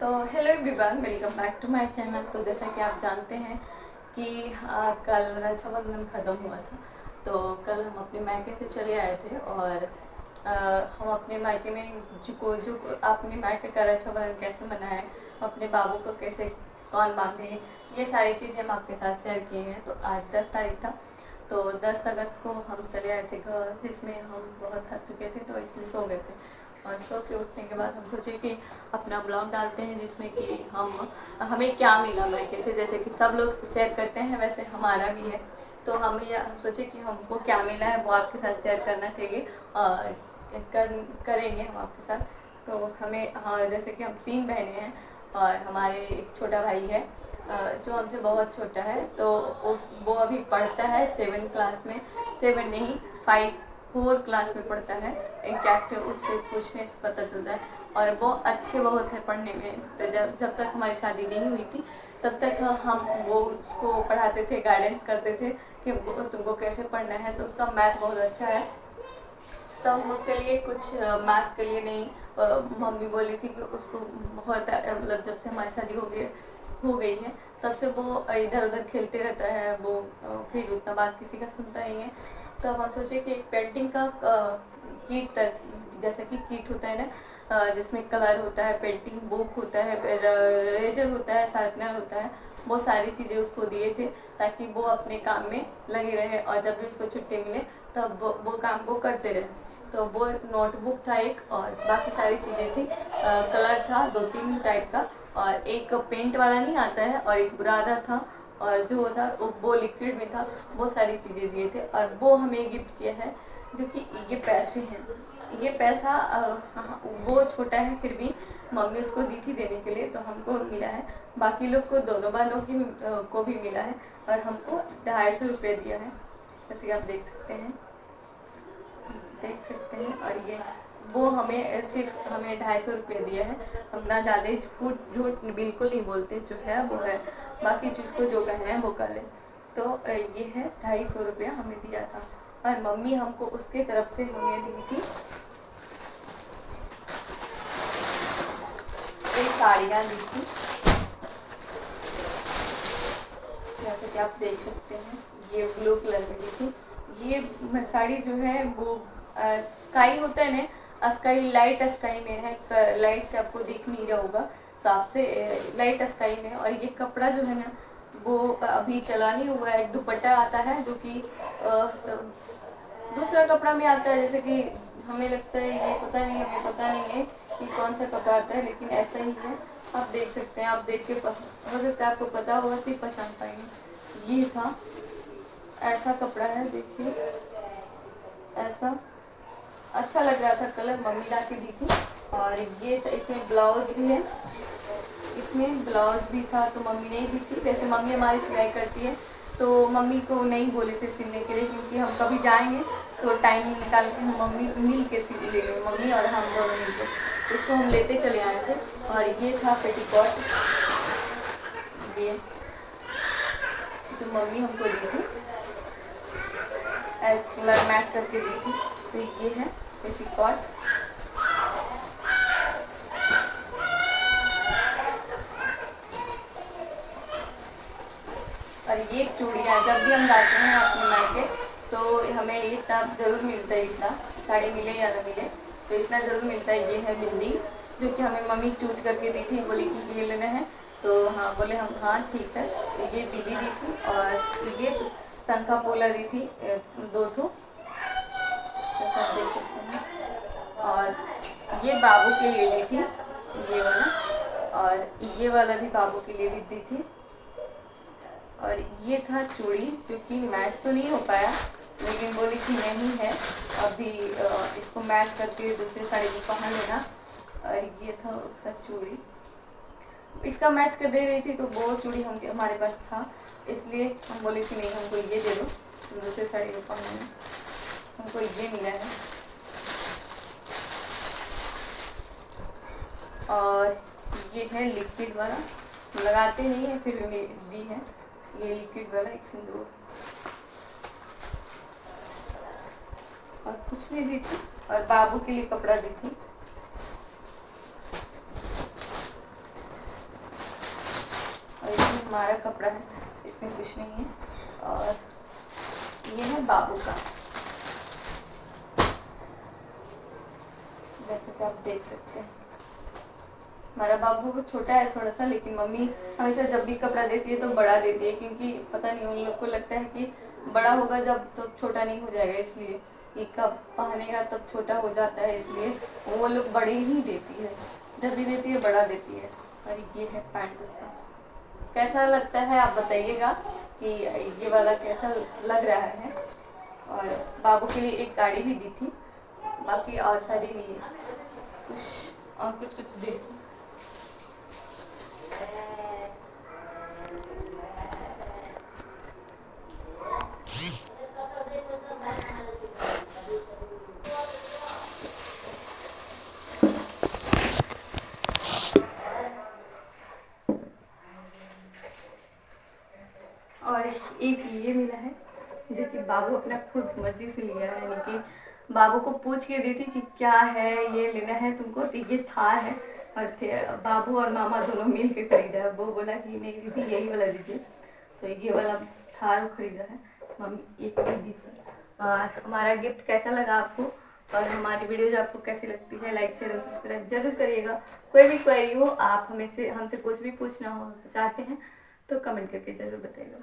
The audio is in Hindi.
तो hello everyone, welcome back to my channel. तो जैसा कि आप जानते हैं कि कल रक्षाबंधन ख़त्म हुआ था। तो कल हम अपने मायके से चले आए थे और हम अपने मायके में जो अपने मायके का रक्षाबंधन कैसे मनाएं, अपने बाबू को कैसे कौन बांधे, ये सारी चीज़ें हम आपके साथ शेयर किए हैं। तो आज 10 तारीख था, तो 10 अगस्त को हम चले आए थे घर, जिसमें हम बहुत थक चुके थे तो इसलिए सो गए थे। और सो के उठने के बाद हम सोचे कि अपना ब्लॉग डालते हैं जिसमें कि हमें क्या मिला मायके से, जैसे कि सब लोग शेयर करते हैं वैसे हमारा भी है। तो हम सोचे कि हमको क्या मिला है वो आपके साथ शेयर करना चाहिए और करेंगे हम आपके साथ। तो हमें, हाँ, जैसे कि हम 3 बहनें हैं और हमारे एक छोटा भाई है जो हमसे बहुत छोटा है। तो वो अभी पढ़ता है 7 क्लास में, 7 नहीं 4 क्लास में पढ़ता है। एग्जैक्ट उससे पूछने से पता चलता है। और वो अच्छे बहुत है पढ़ने में। तो जब तक हमारी शादी नहीं हुई थी तब तक हम वो उसको पढ़ाते थे, गाइडेंस करते थे कि तुमको कैसे पढ़ना है। तो उसका मैथ बहुत अच्छा है। तो हम उसके लिए कुछ मैथ के लिए नहीं, मम्मी बोली थी कि उसको बहुत, मतलब जब से हमारी शादी हो गई है तब से वो इधर उधर खेलते रहता है। वो फिर उतना बात किसी का सुनता नहीं है। तो हम सोचे कि एक पेंटिंग का किट तक, जैसे कि किट होता है ना, जिसमें कलर होता है, पेंटिंग बुक होता है, रेजर होता है, शार्पनर होता है, वो सारी चीज़ें उसको दिए थे ताकि वो अपने काम में लगे रहे और जब भी उसको छुट्टी मिले तब वो काम को करते रहे। तो वो नोटबुक था एक, और बाकी सारी चीज़ें थी। कलर था 2-3 टाइप का, और एक पेंट वाला नहीं आता है, और एक बुरादा था, और जो था वो लिक्विड में था। वो सारी चीज़ें दिए थे और वो हमें गिफ्ट किया है, जो कि ये पैसे हैं। ये पैसा हाँ, वो छोटा है फिर भी मम्मी उसको दी थी देने के लिए, तो हमको मिला है। बाकी लोग को, दोनों बहनों की को भी मिला है और हमको 250 रुपये दिया है, जैसे कि आप देख सकते हैं। और ये वो हमें सिर्फ हमें 250 रुपये दिया है। हम ना ज़्यादा झूठ बिल्कुल नहीं बोलते, जो है वो है, बाकी जिसको जो कहना है वो कर ले। तो ये है 250 रुपया हमें दिया था। और मम्मी हमको उसके तरफ से हमें दी थी कई साड़ियाँ दी थी, जैसे कि आप देख सकते हैं। ये ब्लू कलर में दी थी। ये साड़ी जो है वो स्काई होता है ना, स्काई, लाइट स्काई में है। लाइट से आपको दिख नहीं रहा होगा साफ से, लाइट स्काई में। और ये कपड़ा जो है ना वो अभी चला नहीं हुआ है। एक दुपट्टा आता है जो कि दूसरा कपड़ा में आता है, जैसे कि हमें लगता है, ये पता नहीं, हमें पता नहीं है कि कौन सा कपड़ा आता है, लेकिन ऐसा ही है। आप देख सकते हैं, आप देख के हो सकता है आपको पता होगा कि पहचान पाएंगे। ये था, ऐसा कपड़ा है, देखिए ऐसा। अच्छा लग रहा था कलर, मम्मी ला के दी थी। और ये था, इसमें ब्लाउज भी है, इसमें ब्लाउज भी था तो मम्मी ने ही दी थी। वैसे मम्मी हमारी सिलाई करती है तो मम्मी को नहीं बोले थे सिलने के लिए, क्योंकि हम कभी जाएंगे तो टाइम निकाल के हम मम्मी मिल के सिल लेंगे, मम्मी और हम दोनों मिल के। इसको हम लेते चले आए थे। और ये था पेटीकोट, ये जो मम्मी हमको दी थी, कलर मैच करके दी थी। तो ये है पेटीकोट। और ये चूड़ियाँ, जब भी हम जाते हैं अपने मायके तो हमें ये तब ज़रूर मिलता है, इतना साड़ी मिले या ना मिले तो इतना ज़रूर मिलता है। ये है बिंदी, जो कि हमें मम्मी चूज करके दी थी, बोली कि ये लेना है तो हाँ बोले हम, हाँ ठीक है। तो ये बिंदी दी थी और ये शंखा पोला दी थी 2 ठो, जैसा आप देख सकते हैं। और ये बाबू के लिए दी थी, ये वाला, और ये वाला भी बाबू के लिए भी दी थी। और ये था चूड़ी, जो कि मैच तो नहीं हो पाया, लेकिन बोली कि नहीं है अभी, इसको मैच करके दूसरी साड़ी को पहन लेना। और ये था उसका चूड़ी, इसका मैच कर दे रही थी तो वो चूड़ी हमारे पास था, इसलिए हम बोले कि नहीं हमको ये दे दो, दूसरी साड़ी को पहन लेना। हमको ये मिला है। और ये है लिक्विड वाला, लगाते नहीं है फिर भी दी है, ये लिक्विड वाला एक सिंदूर। और कुछ नहीं दी थी। और बाबू के लिए कपड़ा दी थी। हमारा कपड़ा है, इसमें कुछ नहीं है। और ये है बाबू का, जैसे कि आप देख सकते हैं। हमारा बाबू बहुत छोटा है थोड़ा सा, लेकिन मम्मी हमेशा जब भी कपड़ा देती है तो बड़ा देती है, क्योंकि पता नहीं उन लोग को लगता है कि बड़ा होगा जब तो छोटा नहीं हो जाएगा, इसलिए कि कब पहनेगा तब छोटा हो जाता है, इसलिए वो लोग बड़े ही देती है, जब भी देती है बड़ा देती है। और ये है पैंट उसका, कैसा लगता है आप बताइएगा कि ये वाला कैसा लग रहा है। और बाबू के लिए एक गाड़ी भी दी थी, बाकी और सारी भी कुछ और कुछ कुछ दी थी। और एक ये मिला है जो कि बाबू अपना खुद मर्जी से लिया है, यानी कि बाबू को पूछ के दी थी कि क्या है ये लेना है तुमको, तो ये थार है। और बाबू और मामा दोनों मिल के खरीदा है। वो बोला कि नहीं दीदी यही वाला दीजिए, तो ये वाला थार खरीदा है। मम्मी एक चीज़ दी थी। और हमारा गिफ्ट कैसा लगा आपको, और हमारी वीडियोज आपको कैसी लगती है, लाइक शेयर और सब्सक्राइब जरूर करिएगा। कोई भी क्वेरी हो, आप हमसे कुछ भी पूछना हो चाहते हैं तो कमेंट करके ज़रूर बताइएगा।